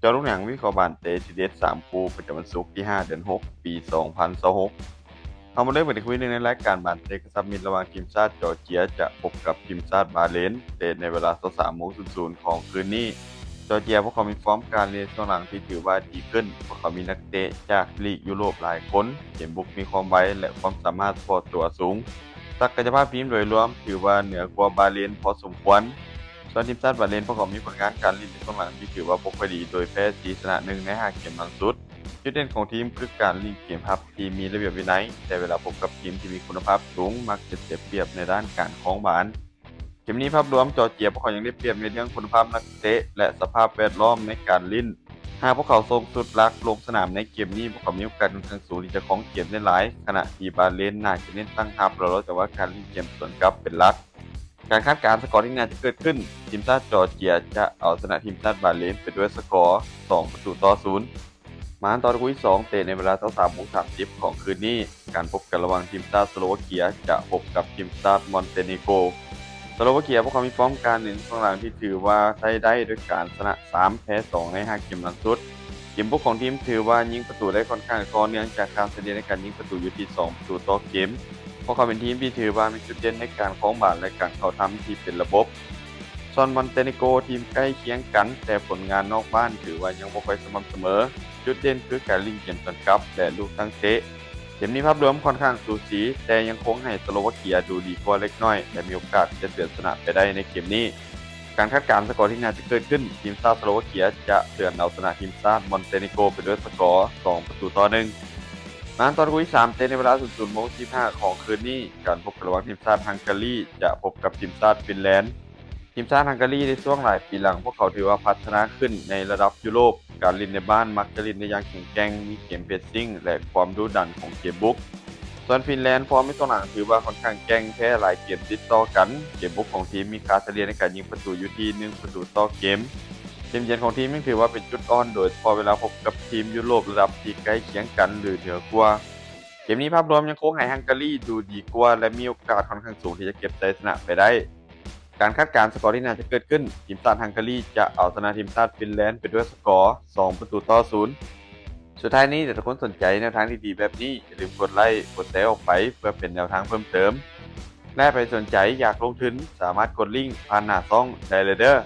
เจ้าลูกหนังวิเคราะห์บานเตะทีเด็ด3คู่ประจำวันศุกร์ที่5เดือน6ปี2026เอามาเริ่มกันที่คุยในรายการบานเตะกระชับมิตรระหว่างทีมชาติจอร์เจียจะพบกับทีมชาติบาห์เรนเตะในเวลา 23:00 ของคืนนี้จอร์เจียพวกเขามีฟอร์มการเล่นช่วงหลังที่ถือว่าดีขึ้นพวกเขามีนักเตะจากลีกยุโรปหลายคนเกมบุกมีความไวและความสามารถเฉพาะตัวสูงศักยภาพทีมโดยรวมถือว่าเหนือกว่าบาห์เรนพอสมควร ส่วนทีมชาติบาห์เรนพวกเขามีผลงานการเล่นในช่วงหลังที่ถือว่าบ่ค่อยดีโดยแพ้4ชนะ1ใน5เกมหลังสุดจุดเด่นของทีมคือการเล่นเกมรับที่มีระเบียบวินัยแต่เวลาพบกับทีมที่มีคุณภาพสูงมักจะเสียเปรียบในด้านการครองบอลเกมนี้ภาพรวมจอร์เจียพวกเขายังได้เปรียบในเรื่องคุณภาพนักเตะและสภาพแวดล้อมในการเล่นหากพวกเขาส่งสุดหลักลงสนามในเกมนี้พวกเขามีโอกาสค่อนข้างสูงที่จะครองเกมได้หลายขณะที่บาห์เรนน่าจะเน้นตั้งรับแล้วแต่ว่าการเล่นเกมสวนกลับเป็นหลัก การคาดการณ์สกอร์ที่น่าจะเกิดขึ้นทีมชาติจอร์เจียจะเอาชนะทีมชาติบาห์เรนไปด้วยสกอร์2-0มาตอนคุย2เตะในเวลา 23:30 ของคืนนี้การพบกันระหว่างทีมชาติสโลวาเกียจะพบกับทีมชาติมอนเตเนโกรสโลวาเกียพวกเขามีฟอร์มการเล่นช่วงหลังที่ถือว่าใช้ได้ด้วยการชนะ3แพ้2ใน5เกมหลังสุดเกมบุกของทีมถือว่ายิงประตูได้ค่อนข้างต่อเนื่องจากการเสถียรในการยิงประตูอยู่ที่2ประตูต่อเกม พวกเขาเป็นทีมที่ถือว่ามีจุดเด่นในการครองบอลและการเข้าทำที่เป็นระบบส่วนมอนเตเนโกรทีมใกล้เคียงกันแต่ผลงานนอกบ้านถือว่ายังบ่ค่อยสม่ำเสมอจุดเด่นคือการลิงเกมสวนกลับและลูกตั้งเตะเกมนี้ภาพรวมค่อนข้างสูสีแต่ยังคงให้สโลวาเกียดูดีกว่าเล็กน้อยและมีโอกาสจะเฉือนชนะไปได้ในเกมนี้การคาดการณ์สกอร์ที่น่าจะเกิดขึ้นทีมชาติสโลวาเกียจะเฉือนเอาชนะทีมชาติมอนเตเนโกรไปด้วยสกอร์2-1มาตอนคุย3เตะในเวลา 00:15 ของคืนนี้การพบกันระหว่างทีมชาติฮังการีจะพบกับทีมชาติฟินแลนด์ทีมชาติฮังการีในช่วงหลายปีหลังพวกเขาถือว่าพัฒนาขึ้นในระดับยุโรปการเล่นในบ้านมักจะเล่นได้อย่างแข็งแกร่งมีเกมเพรสซิ่งและความดุดันของเกมบุกส่วนฟินแลนด์ฟอร์มในช่วงหลังถือว่าค่อนข้างแกร่งแพ้หลายเกมติดต่อกันเกมบุกของทีมมีค่าเฉลี่ยในการยิงประตูอยู่ที่1ประตูต่อเกมเกมเยือนของทีมยังถือว่าเป็นจุดอ่อนโดยเฉพาะเวลาพบกับทีมยุโรประดับที่ใกล้เคียงกันหรือเหนือกว่า เกมนี้ภาพรวมยังคงให้ฮังการีดูดีกว่าและมีโอกาสค่อนข้างสูงที่จะเก็บชัยชนะไปได้การคาดการณ์สกอร์ที่น่าจะเกิดขึ้นทีมชาติฮังการีจะเอาชนะทีมชาติฟินแลนด์ไปด้วยสกอร์2-0สุดท้ายนี้ถ้าทุกคนสนใจแนวทางที่ดีแบบนี้อย่าลืมกดไลค์กดแชร์ออกไปเพื่อเป็นแนวทางเพิ่มเติมและไปสนใจอยากลงทุนสามารถกดลิงก์ผ่านหน้าช่องได้เลยเด้อ